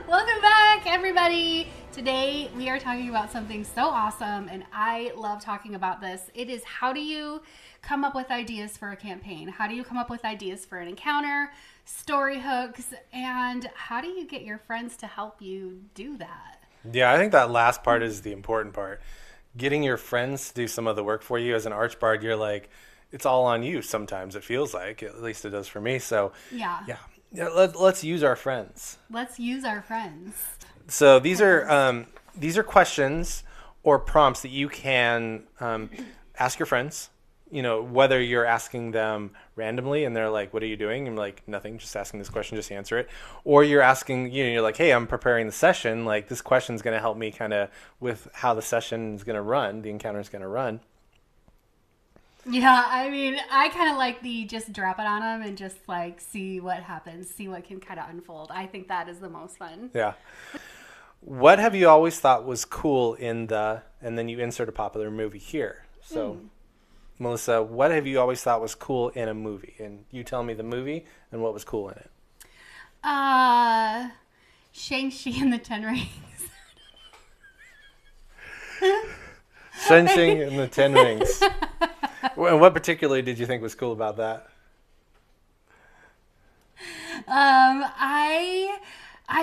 Welcome back, everybody. Today we are talking about something so awesome, and I love talking about this. It is, how do you come up with ideas for a campaign? How do you come up with ideas for an encounter, story hooks, and how do you get your friends to help you do that? Yeah, I think that last part is the important part. Getting your friends to do some of the work for you. As an archbard, you're like, it's all on you sometimes, it feels like. At least it does for me. So, Yeah. let's use our friends. Let's use our friends. So these are questions or prompts that you can ask your friends. You know, whether you're asking them randomly and they're like, what are you doing? I'm like, nothing, just asking this question, just answer it. Or you're asking, you're like, hey, I'm preparing the session. Like, this question's going to help me kind of with how the session is going to run, the encounter is going to run. Yeah, I mean, I kind of like the just drop it on them and just like see what happens, see what can kind of unfold. I think that is the most fun. Yeah. What have you always thought was cool and then you insert a popular movie here. So... Melissa, what have you always thought was cool in a movie? And you tell me the movie and what was cool in it. Shang-Chi and the Ten Rings. Shang-Chi and the Ten Rings. And what particularly did you think was cool about that? I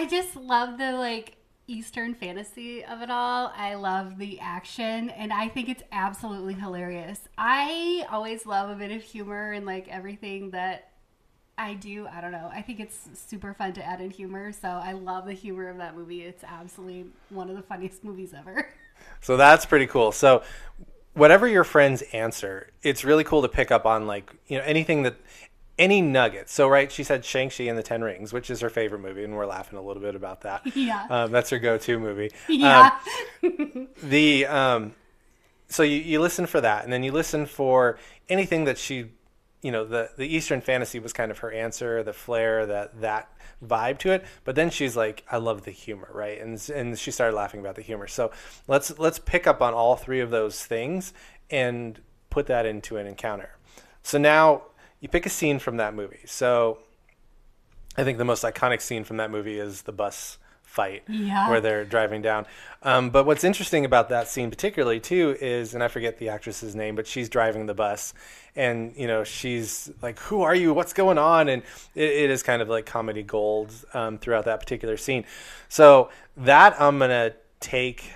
just love the Eastern fantasy of it all. I love the action, and I think it's absolutely hilarious. I always love a bit of humor in everything that I do. I don't know. I think it's super fun to add in humor, so I love the humor of that movie. It's absolutely one of the funniest movies ever. So that's pretty cool. So whatever your friends answer, it's really cool to pick up on anything that any nugget. So, right, she said Shang-Chi and the Ten Rings, which is her favorite movie, and we're laughing a little bit about that. Yeah. That's her go-to movie. Yeah. So you listen for that, and then you listen for anything that she, the Eastern fantasy was kind of her answer, the flair, that vibe to it. But then she's like, I love the humor, right? And she started laughing about the humor. So let's pick up on all three of those things and put that into an encounter. So now you pick a scene from that movie. So I think the most iconic scene from that movie is the bus fight where they're driving down. But what's interesting about that scene particularly too is, and I forget the actress's name, but she's driving the bus and, she's like, who are you? What's going on? And it is kind of like comedy gold throughout that particular scene. So that I'm going to take.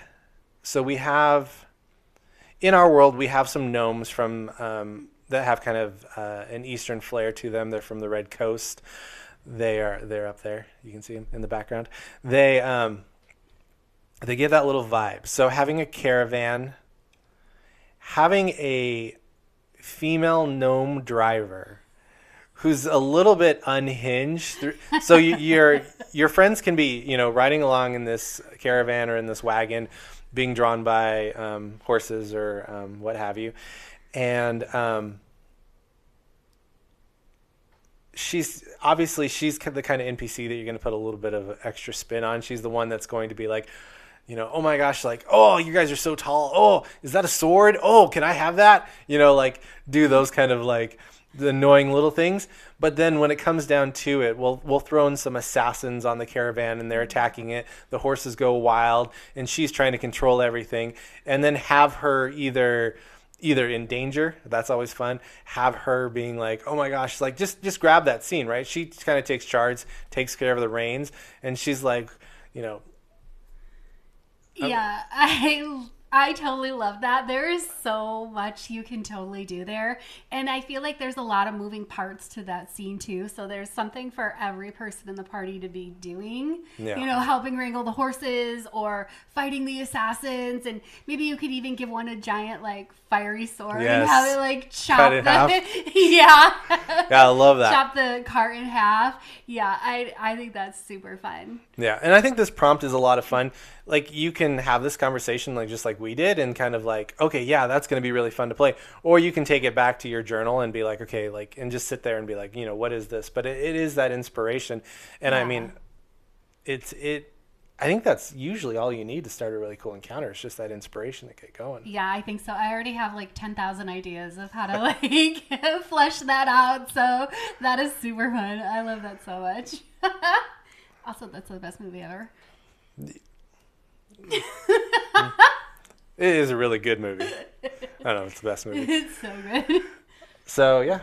So we have, in our world, we have some gnomes from... that have kind of an Eastern flair to them. They're from the Red Coast. They're up there. You can see them in the background. They give that little vibe. So having a caravan, having a female gnome driver who's a little bit unhinged. So your friends can be riding along in this caravan or in this wagon, being drawn by horses or what have you. And she's the kind of NPC that you're going to put a little bit of extra spin on. She's the one that's going to be like, oh my gosh, oh, you guys are so tall. Oh, is that a sword? Oh, can I have that? Do those kind of the annoying little things. But then when it comes down to it, we'll throw in some assassins on the caravan and they're attacking it. The horses go wild and she's trying to control everything, and then have her either in danger. That's always fun. Have her being like, oh my gosh, just grab that scene, right? She kind of takes charge, takes care of the reins, and she's like, Yeah, I totally love that. There is so much you can totally do there. And I feel like there's a lot of moving parts to that scene too. So there's something for every person in the party to be doing. Yeah. Helping wrangle the horses or fighting the assassins. And maybe you could even give one a giant fiery sword and have it chop cut in half. Yeah. Yeah, I love that. Chop the cart in half. Yeah, I think that's super fun. Yeah, and I think this prompt is a lot of fun. You can have this conversation just like we did, and kind of okay, yeah, that's going to be really fun to play. Or you can take it back to your journal and be like, okay, and just sit there and be like, what is this? But it is that inspiration. And I mean, I think that's usually all you need to start a really cool encounter. It's just that inspiration to get going. Yeah, I think so. I already have 10,000 ideas of how to flesh that out. So that is super fun. I love that so much. Also, that's the best movie ever. It is a really good movie. I don't know, it's the best movie. It's so good. So yeah,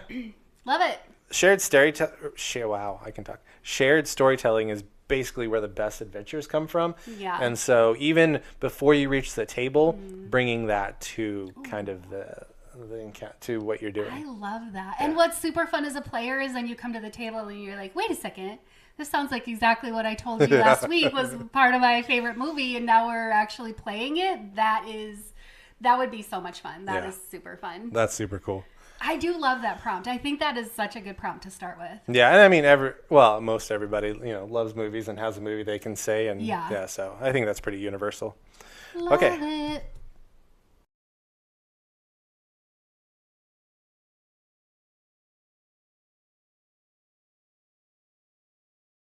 Love it. shared storytelling. Wow, I can talk. Shared storytelling is basically where the best adventures come from. Yeah. And so even before you reach the table, bringing that to kind of to what you're doing. I love that. And what's super fun as a player is when you come to the table and you're like, wait a second. This sounds like exactly what I told you last week was part of my favorite movie, and now we're actually playing it. That would be so much fun. That is super fun. That's super cool. I do love that prompt. I think that is such a good prompt to start with. Yeah, and I mean, most everybody, loves movies and has a movie they can say, and so I think that's pretty universal. Love Okay. it.